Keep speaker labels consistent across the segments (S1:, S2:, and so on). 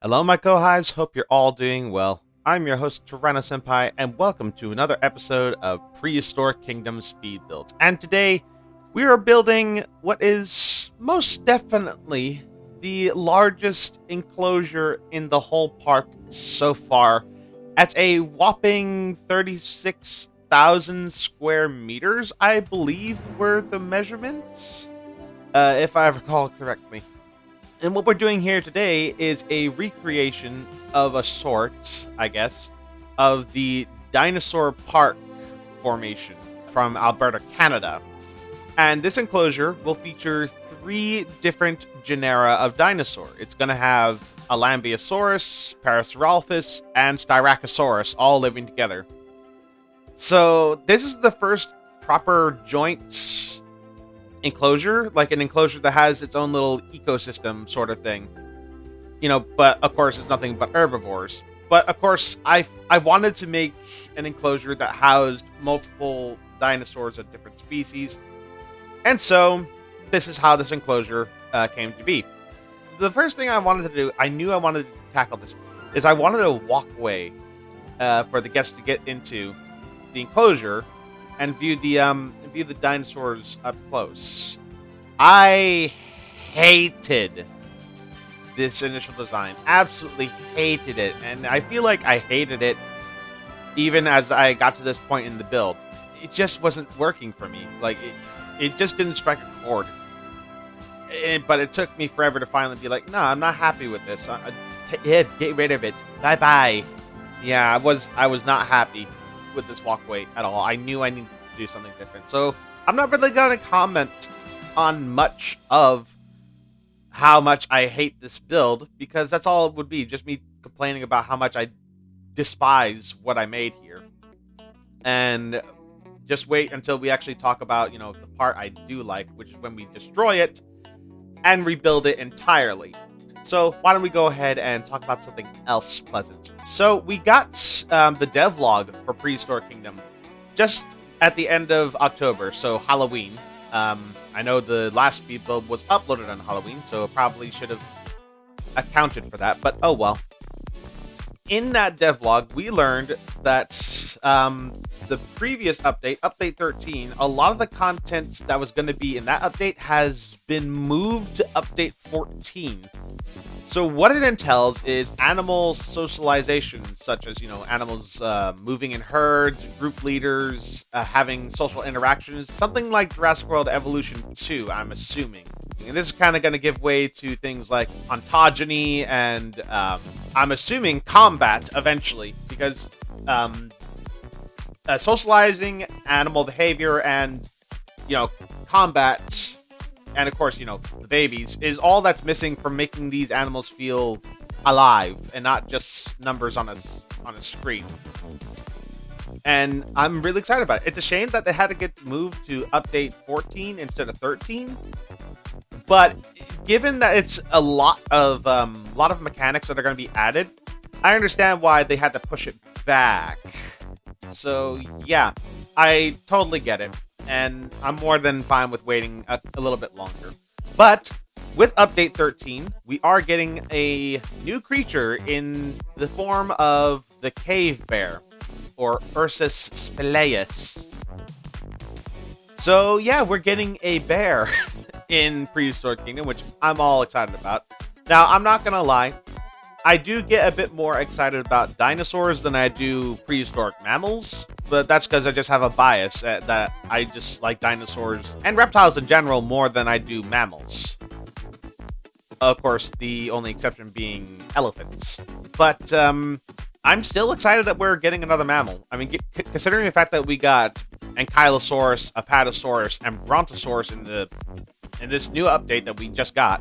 S1: Hello, my Kohais. Hope you're all doing well. I'm your host, Tyranno-senpai, and welcome to another episode of Prehistoric Kingdom Speed Builds. And today, we are building what is most definitely the largest enclosure in the whole park so far, at a whopping 36,000 square meters, I believe were the measurements, if I recall correctly. And what we're doing here today is a recreation of a sort, I guess, of the Dinosaur Park Formation from Alberta, Canada. And this enclosure will feature 3 different genera of dinosaur. It's going to have a Lambeosaurus, Parasaurolophus, and Styracosaurus all living together. So this is the first proper joint enclosure, like an enclosure that has its own little ecosystem sort of thing. You know, but of course it's nothing but herbivores. But of course I wanted to make an enclosure that housed multiple dinosaurs of different species. And so this is how this enclosure came to be. The first thing I wanted to do, I knew I wanted to tackle this, is I wanted a walkway for the guests to get into the enclosure and view the dinosaurs up close. I hated this initial design. Absolutely hated it. And I feel like I hated it even as I got to this point in the build. It just wasn't working for me. Like, it just didn't strike a chord. But it took me forever to finally be like, no, I'm not happy with this. Get rid of it. Bye-bye. Yeah, I was not happy with this walkway at all. I knew I needed to do something different. So I'm not really going to comment on much of how much I hate this build, because that's all it would be, just me complaining about how much I despise what I made here. And just wait until we actually talk about, you know, the part I do like, which is when we destroy it and rebuild it entirely. So why don't we go ahead and talk about something else pleasant. So we got the devlog for Prehistoric Kingdom just at the end of October, so Halloween. I know the last speed build was uploaded on Halloween, so it probably should have accounted for that, but oh well. In that devlog, we learned that the previous update, Update 13, a lot of the content that was going to be in that update has been moved to Update 14. So what it entails is animal socialization, such as, you know, animals moving in herds, group leaders, having social interactions, something like Jurassic World Evolution 2, I'm assuming. And this is kind of going to give way to things like ontogeny and, I'm assuming, combat eventually, because socializing, animal behavior, and, you know, combat, and of course, you know, the babies, is all that's missing from making these animals feel alive and not just numbers on a screen. And I'm really excited about it. It's a shame that they had to get moved to Update 14 instead of 13. But given that it's a lot of mechanics that are going to be added, I understand why they had to push it back. So yeah, I totally get it, and I'm more than fine with waiting a little bit longer. But with Update 13, we are getting a new creature in the form of the cave bear, or Ursus spelaeus. So yeah, we're getting a bear in Prehistoric Kingdom, which I'm all excited about. Now, I'm not gonna lie, I do get a bit more excited about dinosaurs than I do prehistoric mammals, but that's because I just have a bias that I just like dinosaurs and reptiles in general more than I do mammals. Of course, the only exception being elephants. But I'm still excited that we're getting another mammal. I mean, considering the fact that we got Ankylosaurus, Apatosaurus, and Brontosaurus in this new update that we just got,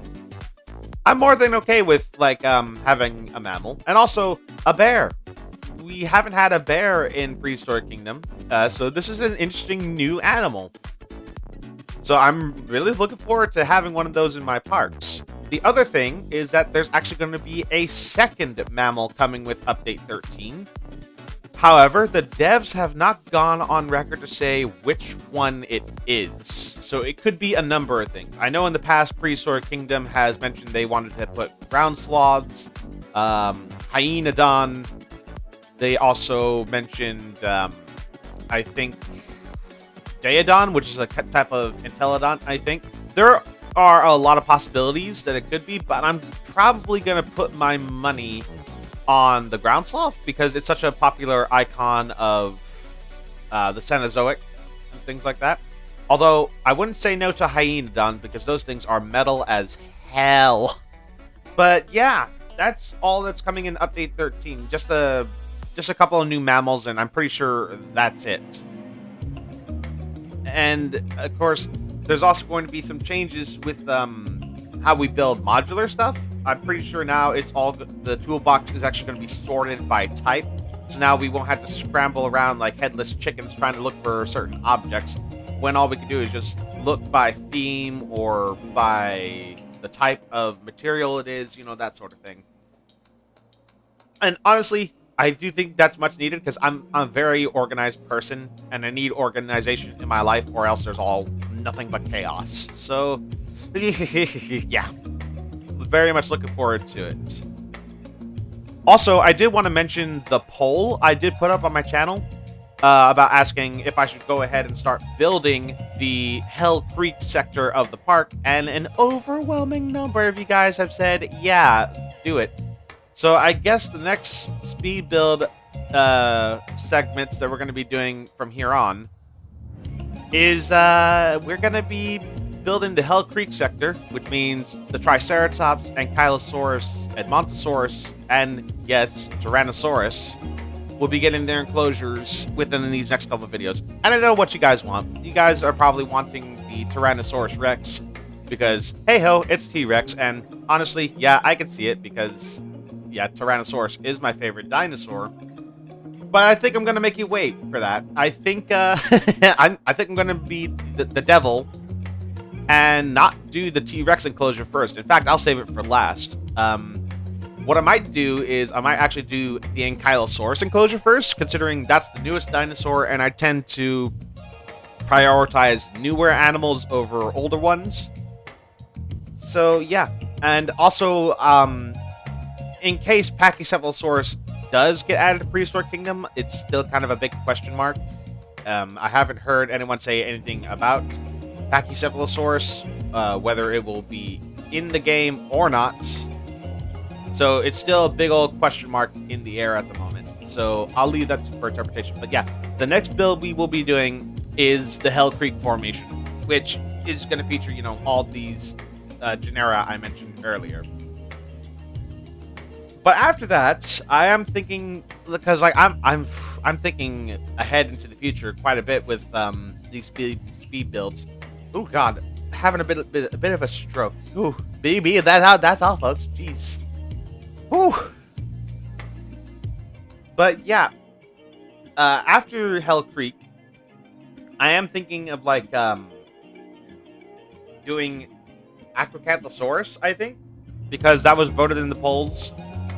S1: I'm more than okay with, like, having a mammal. And also, a bear. We haven't had a bear in Prehistoric Kingdom, so this is an interesting new animal. So I'm really looking forward to having one of those in my parks. The other thing is that there's actually going to be a second mammal coming with Update 13. However, the devs have not gone on record to say which one it is, so it could be a number of things. I know in the past, Prehistoric Kingdom has mentioned they wanted to put ground sloths, Hyenodon. They also mentioned, I think, Daeodon, which is a type of Entelodon, I think. There are a lot of possibilities that it could be, but I'm probably going to put my money on the ground sloth because it's such a popular icon of the Cenozoic and things like that. Although, I wouldn't say no to Hyenodon because those things are metal as hell. But yeah, that's all that's coming in Update 13. Just a couple of new mammals, and I'm pretty sure that's it. And, of course, there's also going to be some changes with how we build modular stuff. I'm pretty sure now it's all the toolbox is actually going to be sorted by type. So now we won't have to scramble around like headless chickens trying to look for certain objects, when all we can do is just look by theme or by the type of material it is, that sort of thing. And honestly, I do think that's much needed because I'm a very organized person and I need organization in my life or else there's nothing but chaos. So, yeah, very much looking forward to it. Also, I did want to mention the poll I did put up on my channel about asking if I should go ahead and start building the Hell Creek sector of the park, and an overwhelming number of you guys have said, yeah, do it. So I guess the next speed build segments that we're going to be doing from here on is we're going to be building the Hell Creek sector, which means the Triceratops, Ankylosaurus, Edmontosaurus, and yes, Tyrannosaurus will be getting their enclosures within these next couple of videos. And I know what you guys want. You guys are probably wanting the Tyrannosaurus Rex because, hey-ho, it's T-Rex. And honestly, yeah, I can see it because, yeah, Tyrannosaurus is my favorite dinosaur. But I think I'm going to make you wait for that. I think I think I'm going to be the devil and not do the T-Rex enclosure first. In fact, I'll save it for last. What I might do is I might actually do the Ankylosaurus enclosure first, considering that's the newest dinosaur, and I tend to prioritize newer animals over older ones. So, yeah. And also, in case Pachycephalosaurus does get added to Prehistoric Kingdom, it's still kind of a big question mark. I haven't heard anyone say anything about Pachycephalosaurus, whether it will be in the game or not. So it's still a big old question mark in the air at the moment. So I'll leave that for interpretation. But yeah, the next build we will be doing is the Hell Creek Formation, which is going to feature, all these genera I mentioned earlier. But after that, I am thinking, because I'm thinking ahead into the future quite a bit with these speed builds. Oh God, having a bit of a stroke. Ooh, baby, that's all, folks. Jeez. Whew. But yeah, after Hell Creek, I am thinking of doing Acrocanthosaurus, I think, because that was voted in the polls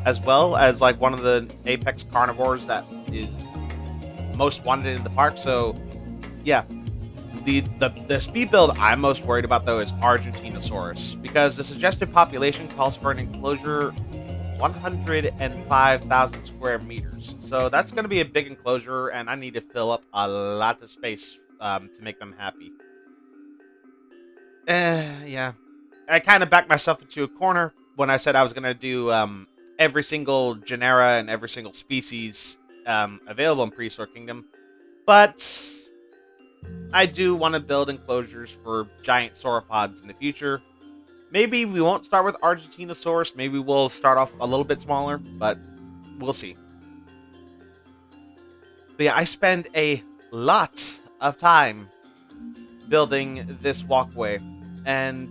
S1: as well as one of the apex carnivores that is most wanted in the park. So yeah, the speed build I'm most worried about though is Argentinosaurus, because the suggested population calls for an enclosure 105,000 square meters. So that's going to be a big enclosure, and I need to fill up a lot of space to make them happy. Yeah. I kind of backed myself into a corner when I said I was going to do every single genera and every single species available in Prehistoric Kingdom. But I do want to build enclosures for giant sauropods in the future. Maybe we won't start with Argentinosaurus. Maybe we'll start off a little bit smaller, but we'll see. But yeah, I spend a lot of time building this walkway, and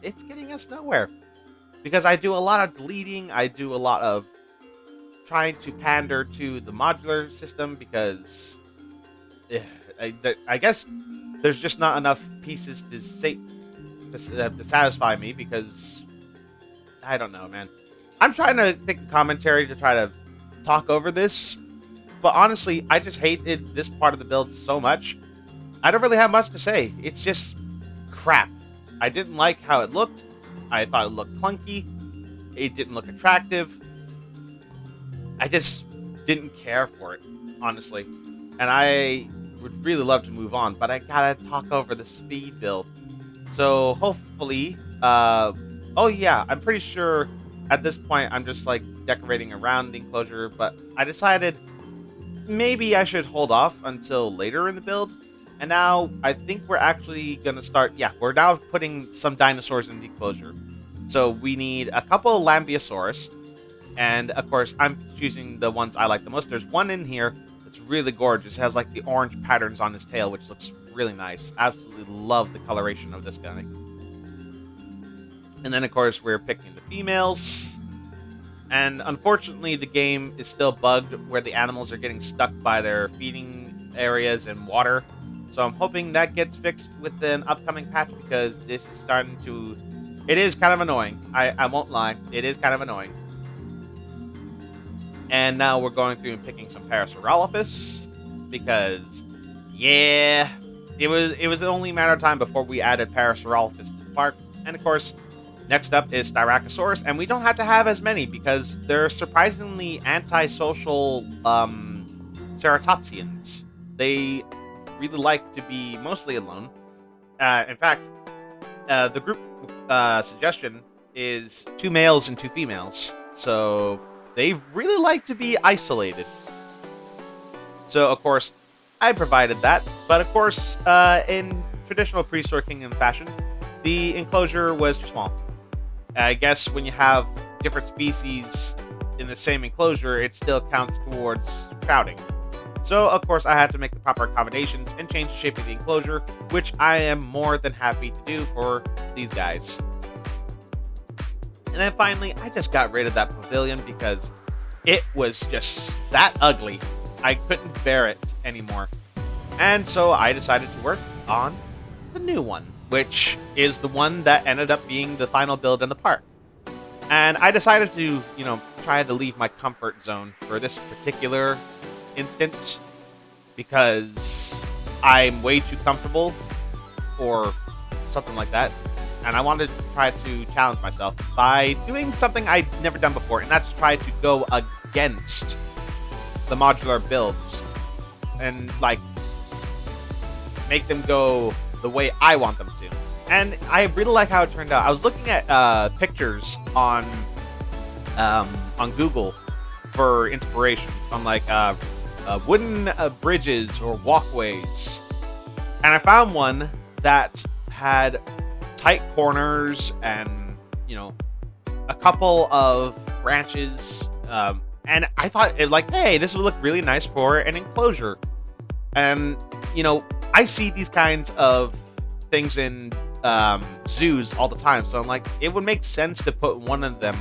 S1: it's getting us nowhere. Because I do a lot of deleting, I do a lot of trying to pander to the modular system, because I guess there's just not enough pieces to satisfy me, because I don't know, man. I'm trying to take a commentary to try to talk over this, but honestly, I just hated this part of the build so much. I don't really have much to say. It's just crap. I didn't like how it looked. I thought it looked clunky. It didn't look attractive. I just didn't care for it, honestly. And I would really love to move on, but I gotta talk over the speed build. So hopefully, oh yeah, I'm pretty sure at this point I'm just like decorating around the enclosure, but I decided maybe I should hold off until later in the build. And now I think we're actually gonna start. Yeah, we're now putting some dinosaurs in the enclosure. So we need a couple of Lambeosaurus, and of course I'm choosing the ones I like the most. There's one in here that's really gorgeous. It has like the orange patterns on his tail, which looks really nice. Absolutely love the coloration of this guy. And then of course we're picking the females. And unfortunately, the game is still bugged where the animals are getting stuck by their feeding areas and water. So I'm hoping that gets fixed with an upcoming patch, because this is starting to... It is kind of annoying. I won't lie. It is kind of annoying. And now we're going through and picking some Parasaurolophus, because, yeah, it was only a matter of time before we added Parasaurolophus to the park. And of course, next up is Styracosaurus, and we don't have to have as many because they're surprisingly antisocial ceratopsians. They really like to be mostly alone. In fact, the group suggestion is 2 males and 2 females. So they really like to be isolated. So, of course, I provided that. But, of course, in traditional Prehistoric Kingdom fashion, the enclosure was too small. I guess when you have different species in the same enclosure, it still counts towards crowding. So, of course, I had to make the proper accommodations and change the shape of the enclosure, which I am more than happy to do for these guys. And then finally, I just got rid of that pavilion because it was just that ugly. I couldn't bear it anymore. And so I decided to work on the new one, which is the one that ended up being the final build in the park. And I decided to, try to leave my comfort zone for this particular instance, because I'm way too comfortable or something like that. And I wanted to try to challenge myself by doing something I'd never done before, and that's try to go against the modular builds and, make them go the way I want them to. And I really like how it turned out. I was looking at pictures on Google for inspirations on wooden bridges or walkways, and I found one that had tight corners and a couple of branches, and I thought hey, this would look really nice for an enclosure. And I see these kinds of things in zoos all the time, so I'm like, it would make sense to put one of them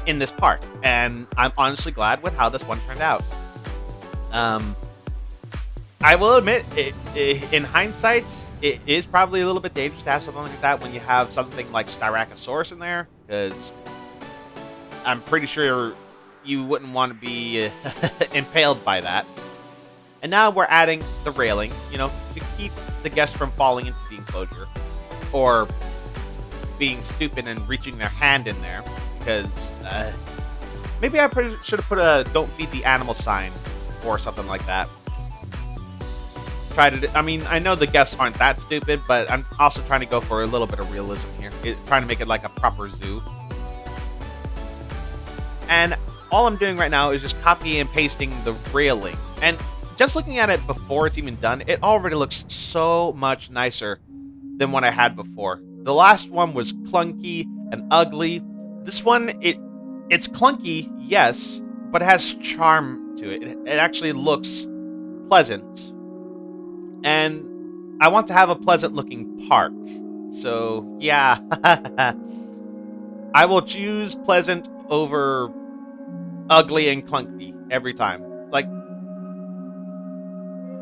S1: in this park, and I'm honestly glad with how this one turned out. I will admit, in hindsight, it is probably a little bit dangerous to have something like that when you have something like Styracosaurus in there, because I'm pretty sure you wouldn't want to be impaled by that. And now we're adding the railing, to keep the guests from falling into the enclosure or being stupid and reaching their hand in there, because maybe I should have put a "Don't feed the animal" sign or something like that. I know the guests aren't that stupid, but I'm also trying to go for a little bit of realism here, trying to make it like a proper zoo. And all I'm doing right now is just copying and pasting the railing. And just looking at it before it's even done, it already looks so much nicer than what I had before. The last one was clunky and ugly. This one, it's clunky, yes, but it has charm to it. It actually looks pleasant. And I want to have a pleasant looking park. So, yeah. I will choose pleasant over ugly and clunky every time.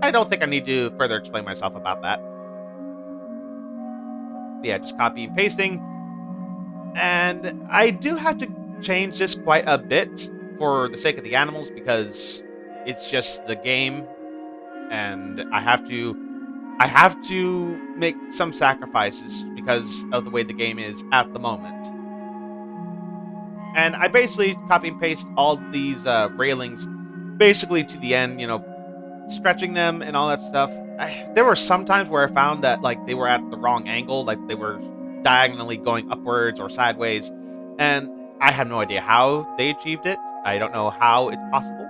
S1: I don't think I need to further explain myself about that. Yeah, just copy and pasting. And I do have to change this quite a bit for the sake of the animals, because it's just the game, and I have to make some sacrifices because of the way the game is at the moment. And I basically copy and paste all these railings basically to the end, stretching them and all that stuff. There were some times where I found that like they were at the wrong angle, like they were diagonally going upwards or sideways, and I have no idea how they achieved it. I don't know how it's possible,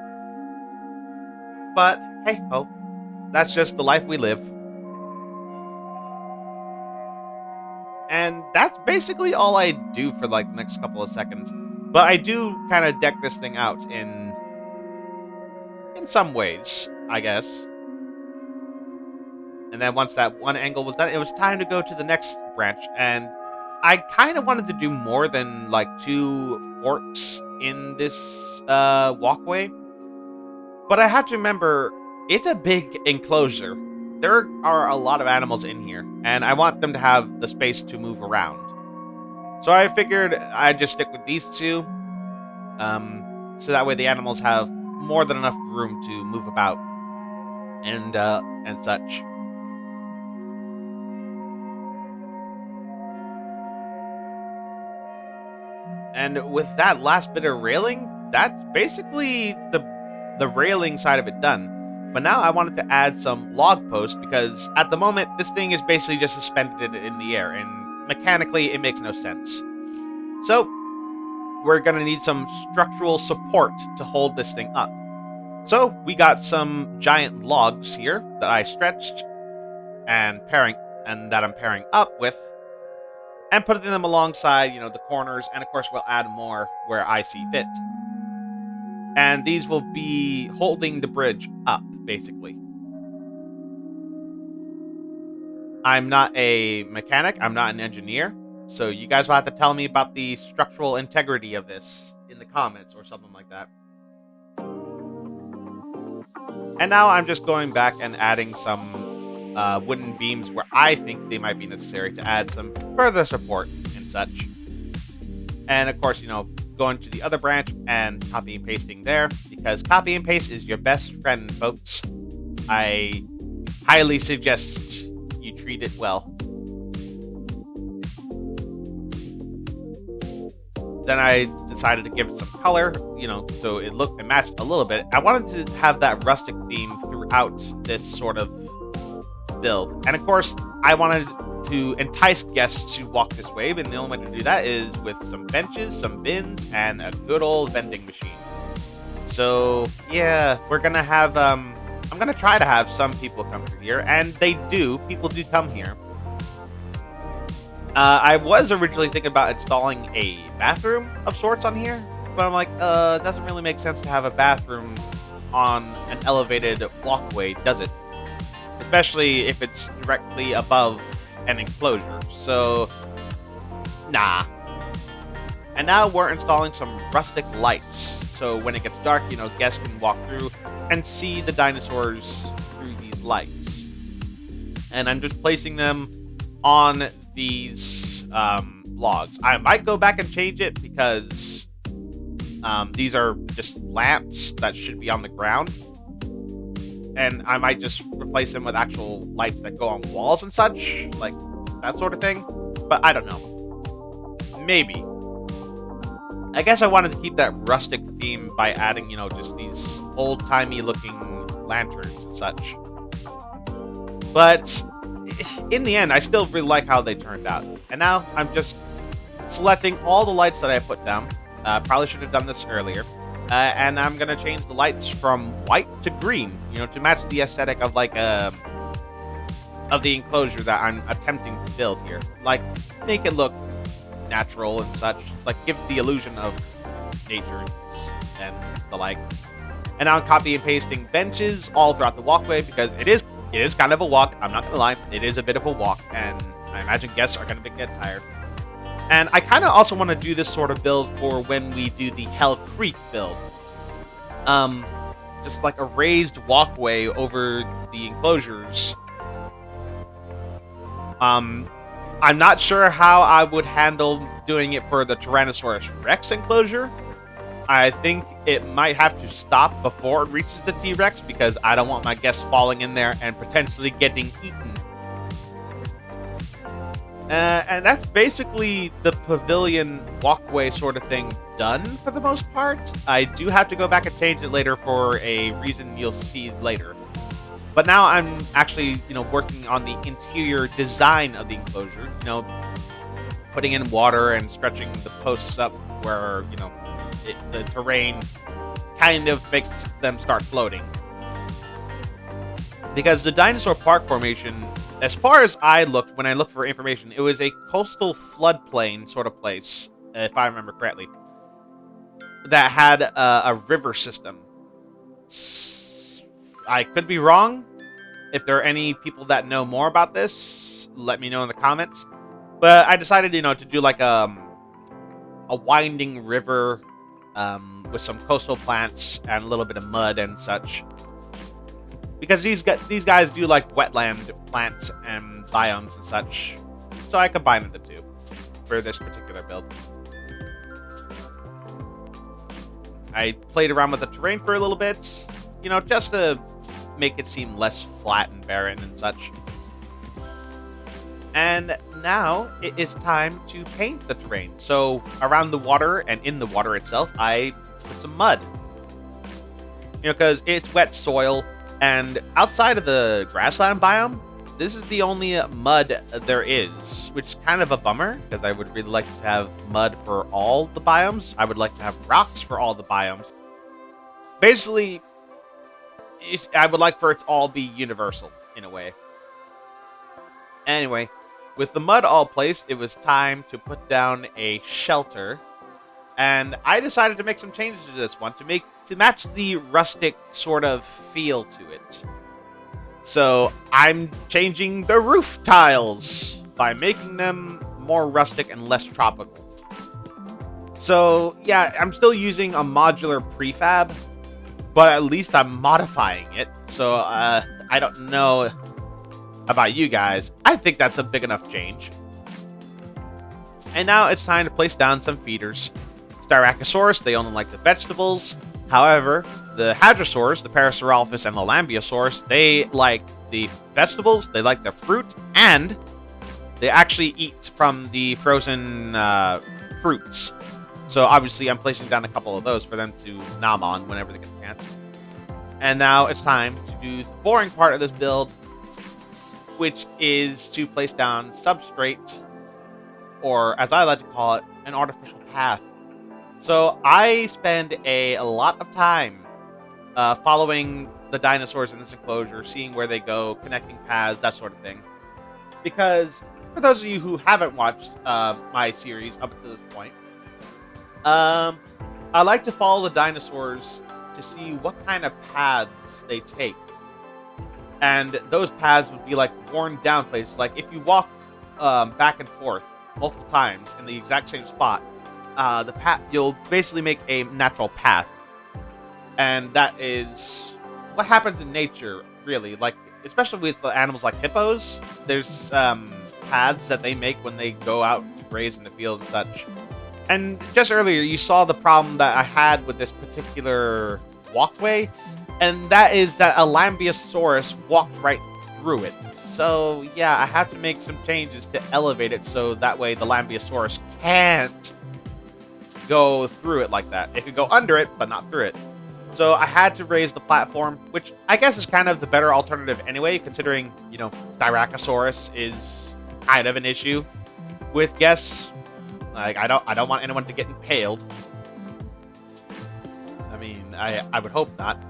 S1: but hey ho, that's just the life we live. And that's basically all I do for like the next couple of seconds. But I do kind of deck this thing out in some ways, I guess. And then once that one angle was done, it was time to go to the next branch. And I kind of wanted to do more than like 2 forks in this walkway. But I have to remember, it's a big enclosure. There are a lot of animals in here, and I want them to have the space to move around. So I figured I'd just stick with these 2, so that way the animals have more than enough room to move about and such. And with that last bit of railing, that's basically the railing side of it done. But now I wanted to add some log posts because at the moment this thing is basically just suspended in the air, and mechanically it makes no sense. So we're going to need some structural support to hold this thing up. So we got some giant logs here that I stretched and that I'm pairing up with, and putting them alongside, the corners, and of course we'll add more where I see fit. And these will be holding the bridge up, basically. I'm not a mechanic, I'm not an engineer, so you guys will have to tell me about the structural integrity of this in the comments or something like that. And now I'm just going back and adding some wooden beams where I think they might be necessary to add some further support and such. And of course, going to the other branch and copy and pasting there, because copy and paste is your best friend, folks. I highly suggest you treat it well. Then I decided to give it some color, so it matched a little bit. I wanted to have that rustic theme throughout this sort of build. And of course, I wanted to entice guests to walk this way, and the only way to do that is with some benches, some bins, and a good old vending machine. So yeah, we're gonna have I'm gonna try to have some people come through here, and people do come here. I was originally thinking about installing a bathroom of sorts on here, but I'm like, it doesn't really make sense to have a bathroom on an elevated walkway, does it? Especially if it's directly above an enclosure, so nah. And now we're installing some rustic lights, so when it gets dark, guests can walk through and see the dinosaurs through these lights. And I'm just placing them on these logs. I might go back and change it because these are just lamps that should be on the ground. And I might just replace them with actual lights that go on walls and such, like that sort of thing. But I don't know. Maybe. I guess I wanted to keep that rustic theme by adding, just these old-timey looking lanterns and such. But in the end, I still really like how they turned out. And now I'm just selecting all the lights that I put down. Probably should have done this earlier. And I'm gonna change the lights from white to green, to match the aesthetic of of the enclosure that I'm attempting to build here. Like, make it look natural and such. Like, give the illusion of nature and the like. And now I'm copy and pasting benches all throughout the walkway because it is kind of a walk. I'm not gonna lie, it is a bit of a walk, and I imagine guests are gonna get tired. And I kind of also want to do this sort of build for when we do the Hell Creek build. Just like a raised walkway over the enclosures. I'm not sure how I would handle doing it for the Tyrannosaurus Rex enclosure. I think it might have to stop before it reaches the T-Rex because I don't want my guests falling in there and potentially getting eaten. And that's basically the pavilion walkway sort of thing done for the most part. I do have to go back and change it later for a reason you'll see later. But now I'm actually, working on the interior design of the enclosure, putting in water and stretching the posts up where, the terrain kind of makes them start floating. Because the Dinosaur Park Formation, as far as when I looked for information, it was a coastal floodplain sort of place, if I remember correctly, that had a river system. I could be wrong. If there are any people that know more about this, let me know in the comments. But I decided, to do like a winding river with some coastal plants and a little bit of mud and such. Because these guys do like wetland plants and biomes and such. So I combined the two for this particular build. I played around with the terrain for a little bit, just to make it seem less flat and barren and such. And now it is time to paint the terrain. So around the water and in the water itself, I put some mud. Because it's wet soil. And outside of the grassland biome, this is the only mud there is, which is kind of a bummer, because I would really like to have mud for all the biomes. I would like to have rocks for all the biomes. Basically, I would like for it to all be universal, in a way. Anyway, with the mud all placed, it was time to put down a shelter. And I decided to make some changes to this one to match the rustic sort of feel to it. So I'm changing the roof tiles by making them more rustic and less tropical. So yeah, I'm still using a modular prefab, but at least I'm modifying it. So I don't know about you guys. I think that's a big enough change. And now it's time to place down some feeders. Styracosaurus, they only like the vegetables. However, the HADROSAURS, the Parasaurolophus, and the Lambeosaurus, they like the vegetables, they like the fruit, and they actually eat from the frozen fruits. So obviously I'm placing down a couple of those for them to nom on whenever they get a chance. And now it's time to do the boring part of this build, which is to place down substrate, or as I like to call it, an artificial path. So I spend a lot of time following the dinosaurs in this enclosure, seeing where they go, connecting paths, that sort of thing. Because for those of you who haven't watched my series up to this point, I like to follow the dinosaurs to see what kind of paths they take. And those paths would be like worn down places. Like if you walk back and forth multiple times in the exact same spot, the path, you'll basically make a natural path. And that is what happens in nature, really. Like, especially with the animals like hippos, there's paths that they make when they go out to graze in the field and such. And just earlier, you saw the problem that I had with this particular walkway, and that is that a Lambeosaurus walked right through it. So, yeah, I have to make some changes to elevate it so that way the Lambeosaurus can't go through it like that. It could go under it, but not through it. So I had to raise the platform, which I guess is kind of the better alternative anyway, considering, Styracosaurus is kind of an issue with guests. Like, I don't want anyone to get impaled. I mean, I would hope not.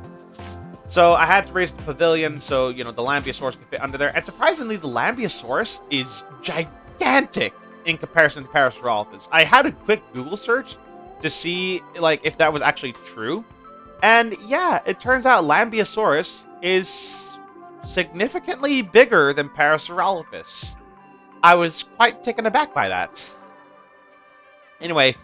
S1: So I had to raise the pavilion so, the Lambeosaurus could fit under there. And surprisingly, the Lambeosaurus is gigantic in comparison to Parasaurolophus. I had a quick Google search to see, if that was actually true. And yeah, it turns out Lambeosaurus is significantly bigger than Parasaurolophus. I was quite taken aback by that. Anyway,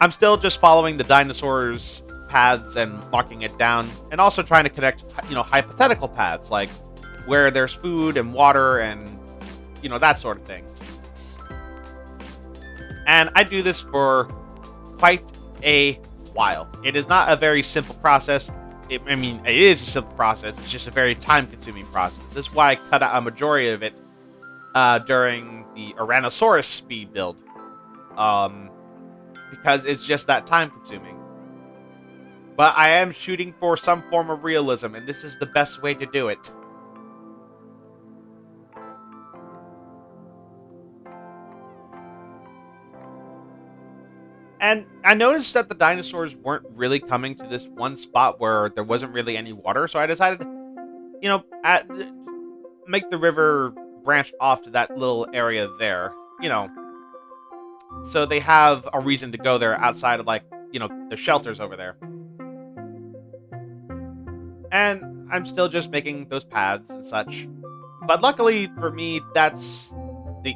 S1: I'm still just following the dinosaurs' paths and marking it down, and also trying to connect, hypothetical paths, like where there's food and water and, that sort of thing. And I do this for quite a while. It is not a very simple process. It is a simple process. It's just a very time-consuming process. This is why I cut out a majority of it during the Tyrannosaurus speed build. Because it's just that time consuming. But I am shooting for some form of realism, and this is the best way to do it. And I noticed that the dinosaurs weren't really coming to this one spot where there wasn't really any water, so I decided, make the river branch off to that little area there, so they have a reason to go there outside of, the shelters over there. And I'm still just making those paths and such. But luckily for me, that's the...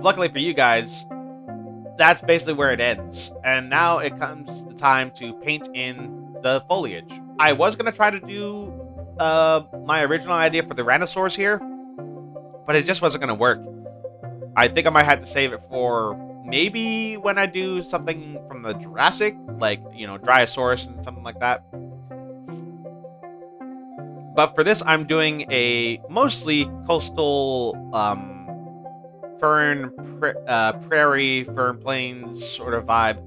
S1: luckily for you guys, that's basically where it ends. And now it comes the time to paint in the foliage. I was going to try to do my original idea for the Tyrannosaurs here, but it just wasn't going to work. I think I might have to save it for maybe when I do something from the Jurassic, like, Dryosaurus and something like that. But for this, I'm doing a mostly coastal prairie, fern plains sort of vibe.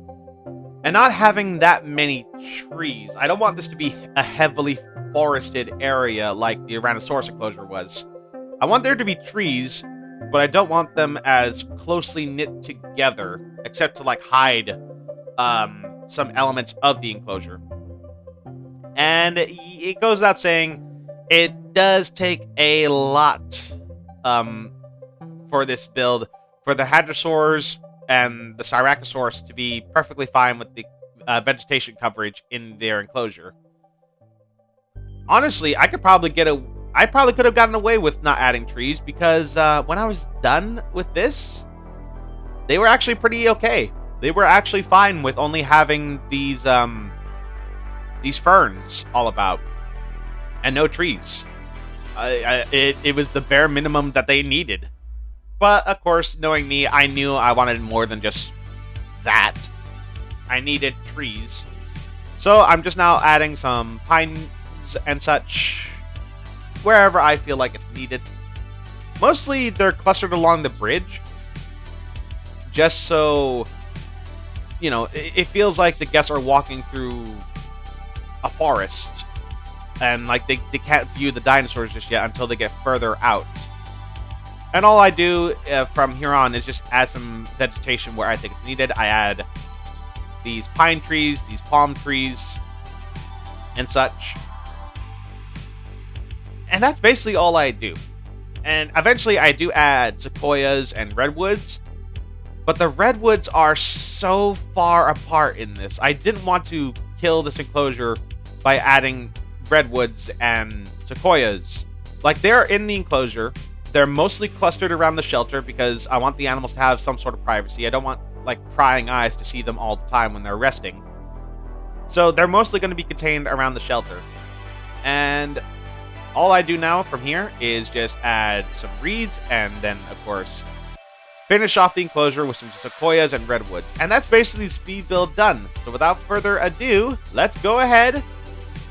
S1: And not having that many trees. I don't want this to be a heavily forested area like the Tyrannosaurus enclosure was. I want there to be trees, but I don't want them as closely knit together, except to hide some elements of the enclosure. And it goes without saying, it does take a lot for this build for the HADROSAURs and the Styracosaurus to be perfectly fine with the vegetation coverage in their enclosure. Honestly, I probably could have gotten away with not adding trees because when I was done with this, they were actually pretty okay. They were actually fine with only having these ferns all about and no trees. It was the bare minimum that they needed. But of course, knowing me, I knew I wanted more than just that. I needed trees. So I'm just now adding some pines and such wherever I feel like it's needed. Mostly they're clustered along the bridge, just so, it feels like the guests are walking through a forest, and they can't view the dinosaurs just yet until they get further out. And all I do from here on is just add some vegetation where I think it's needed. I add these pine trees, these palm trees, and such. And that's basically all I do. And eventually I do add sequoias and redwoods. But the redwoods are so far apart in this. I didn't want to kill this enclosure by adding redwoods and sequoias. They're in the enclosure. They're mostly clustered around the shelter because I want the animals to have some sort of privacy. I don't want, prying eyes to see them all the time when they're resting. So they're mostly going to be contained around the shelter. And all I do now from here is just add some reeds and then, of course, finish off the enclosure with some sequoias and redwoods. And that's basically the speed build done. So without further ado, let's go ahead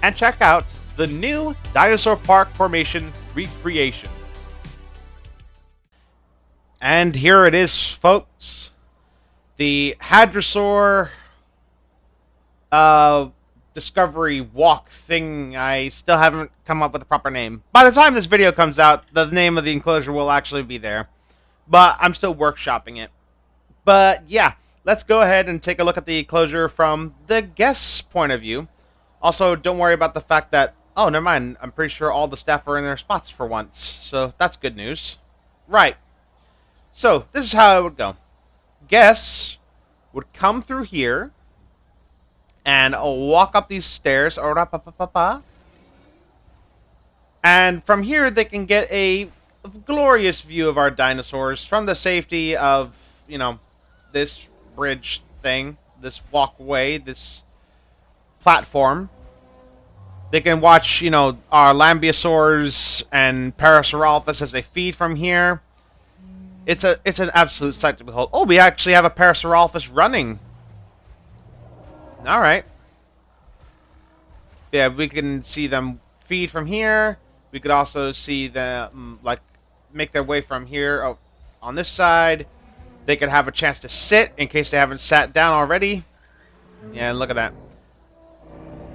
S1: and check out the new Dinosaur Park Formation recreation. And here it is, folks. The HADROSAUR discovery walk thing. I still haven't come up with a proper name. By the time this video comes out, the name of the enclosure will actually be there. But I'm still workshopping it. But yeah, let's go ahead and take a look at the enclosure from the guest's point of view. Also, don't worry about the fact that, oh, never mind, I'm pretty sure all the staff are in their spots for once. So that's good news. Right. So, this is how it would go. Guests would come through here and walk up these stairs. And from here, they can get a glorious view of our dinosaurs from the safety of, this bridge thing, this walkway, this platform. They can watch, our Lambeosaurus and Parasaurolophus as they feed from here. It's an absolute sight to behold. Oh, we actually have a Parasaurolophus running. Alright. Yeah, we can see them feed from here. We could also see them, like, make their way from here on this side. They could have a chance to sit in case they haven't sat down already. Yeah, look at that.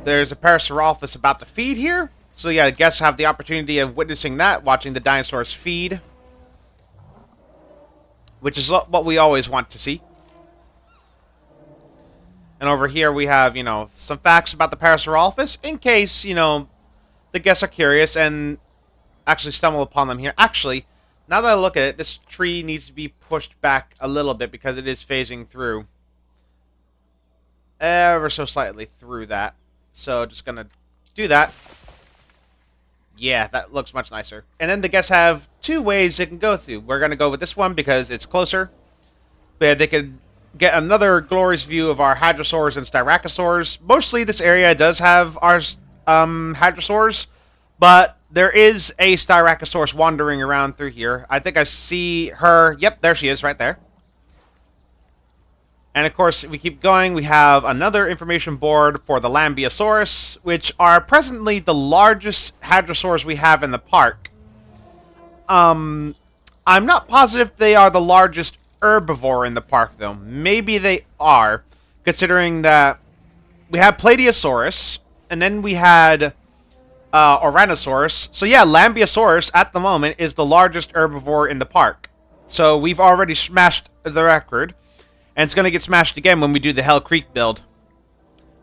S1: There's a Parasaurolophus about to feed here. So yeah, guests have the opportunity of witnessing that, watching the dinosaurs feed. Which is what we always want to see. And over here we have, some facts about the Parasaurolophus in case, the guests are curious and actually stumble upon them here. Actually, now that I look at it, this tree needs to be pushed back a little bit because it is phasing through. Ever so slightly through that. So just gonna do that. Yeah, that looks much nicer. And then the guests have two ways they can go through. We're gonna go with this one because it's closer. But they could get another glorious view of our hadrosaurs and styracosaurs. Mostly this area does have our hadrosaurs, but there is a styracosaurus wandering around through here. I think I see her. Yep, there she is right there. And of course, if we keep going, we have another information board for the Lambeosaurus, which are presently the largest hadrosaurs we have in the park. I'm not positive they are the largest herbivore in the park, though. Maybe they are, considering that we have Plateosaurus, and then we had Oranosaurus. So yeah, Lambeosaurus at the moment is the largest herbivore in the park. So we've already smashed the record, and it's going to get smashed again when we do the Hell Creek build.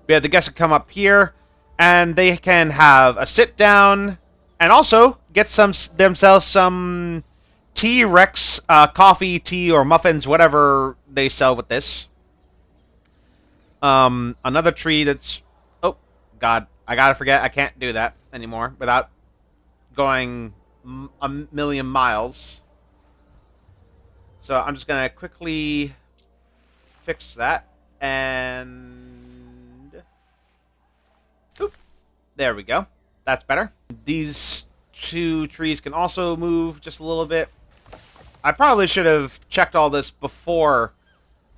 S1: We have the guests come up here, and they can have a sit down, and also get themselves some T-Rex coffee, tea, or muffins, whatever they sell with this. Another tree that's... Oh, God. I gotta forget. I can't do that anymore without going a million miles. So I'm just gonna quickly fix that. And... Oop. There we go. That's better. These two trees can also move just a little bit. I probably should have checked all this before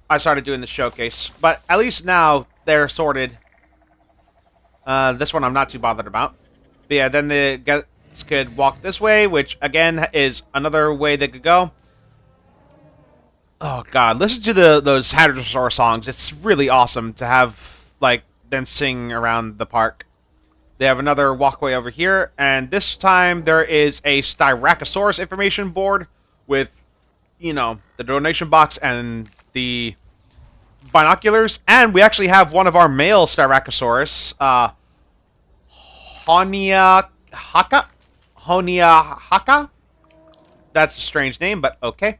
S1: I started doing the showcase, but at least now they're sorted. This one I'm not too bothered about. But yeah, then the guests could walk this way, which again is another way they could go. Oh God, listen to those HADROSAUR songs. It's really awesome to have like them sing around the park. They have another walkway over here, and this time there is a Styracosaurus information board with, the donation box and the binoculars, and we actually have one of our male Styracosaurus, Honiahaka? That's a strange name, but okay.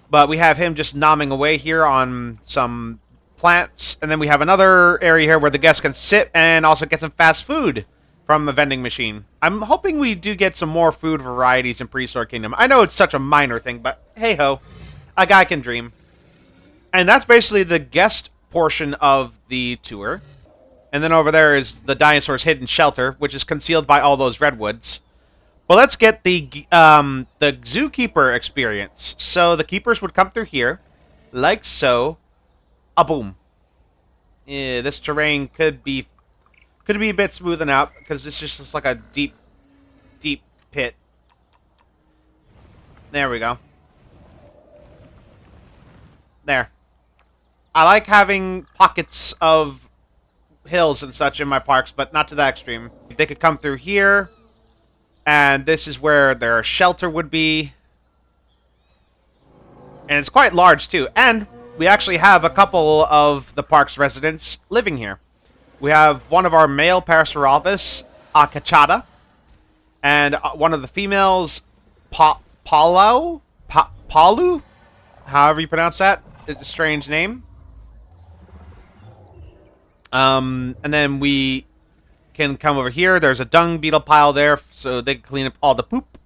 S1: But we have him just nomming away here on some plants, and then we have another area here where the guests can sit and also get some fast food from the vending machine. I'm hoping we do get some more food varieties in Prehistoric Kingdom. I know it's such a minor thing, but hey-ho, a guy can dream. And that's basically the guest portion of the tour. And then over there is the dinosaur's hidden shelter, which is concealed by all those redwoods. But let's get the zookeeper experience. So the keepers would come through here, like so. Boom. Yeah, this terrain could be a bit smoothened out because it's just like a deep pit. There we go. There. I like having pockets of hills and such in my parks, but not to that extreme. They could come through here, and this is where their shelter would be. And it's quite large, too. And we actually have a couple of the park's residents living here. We have one of our male Parasaurolophus, Akachada, and one of the females, Palu? However you pronounce that. It's a strange name. And then we can come over here. There's a dung beetle pile there, so they can clean up all the poop.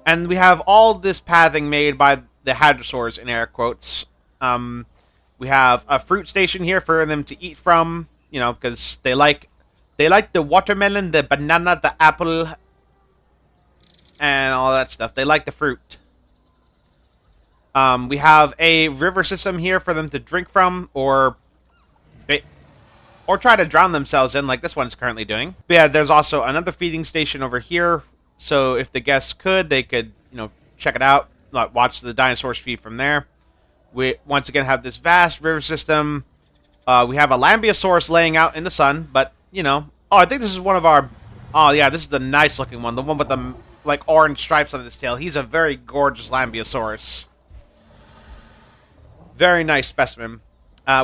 S1: And we have all this pathing made by the hadrosaurs, in air quotes. We have a fruit station here for them to eat from, because they like the watermelon, the banana, the apple, and all that stuff. They like the fruit. We have a river system here for them to drink from, or or try to drown themselves in like this one's currently doing. But yeah, there's also another feeding station over here. So if the guests could, they could, check it out, watch the dinosaurs feed from there. We once again have this vast river system. We have a Lambeosaurus laying out in the sun, but, oh, I think this is one of our... Oh, yeah, this is the nice-looking one. The one with the, orange stripes on his tail. He's a very gorgeous Lambeosaurus. Very nice specimen.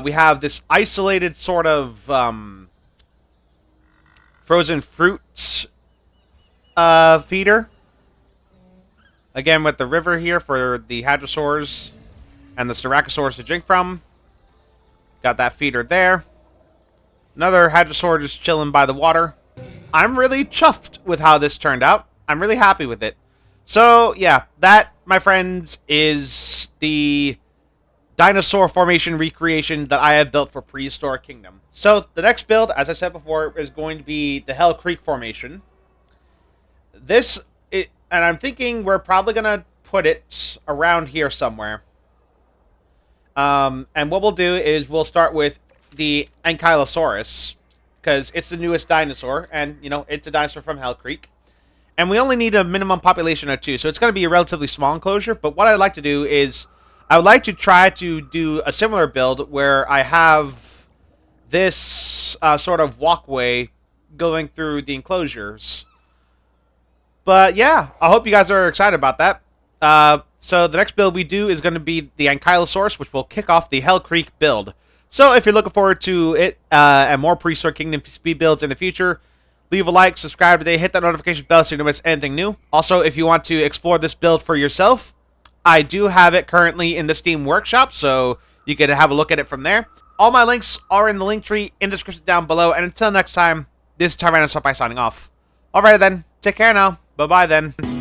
S1: We have this isolated sort of frozen fruit feeder. Again, with the river here for the hadrosaurs and the Styracosaurus to drink from. Got that feeder there. Another hadrosaur just chilling by the water. I'm really chuffed with how this turned out. I'm really happy with it. So, yeah, that, my friends, is the dinosaur formation recreation that I have built for Prehistoric Kingdom. So, the next build, as I said before, is going to be the Hell Creek Formation. And I'm thinking we're probably going to put it around here somewhere. And what we'll do is we'll start with the Ankylosaurus, because it's the newest dinosaur, and, it's a dinosaur from Hell Creek. And we only need a minimum population of 2, so it's going to be a relatively small enclosure. But what I'd like to do is, I would like to try to do a similar build where I have this sort of walkway going through the enclosures. But yeah, I hope you guys are excited about that. So the next build we do is going to be the Ankylosaurus, which will kick off the Hell Creek build. So if you're looking forward to it and more Prehistoric Kingdom speed builds in the future, leave a like, subscribe today, hit that notification bell so you don't miss anything new. Also, if you want to explore this build for yourself, I do have it currently in the Steam Workshop, so you can have a look at it from there. All my links are in the link tree in the description down below, and until next time, this is Tyrannosaur signing off. Alright then, take care now. Bye-bye then.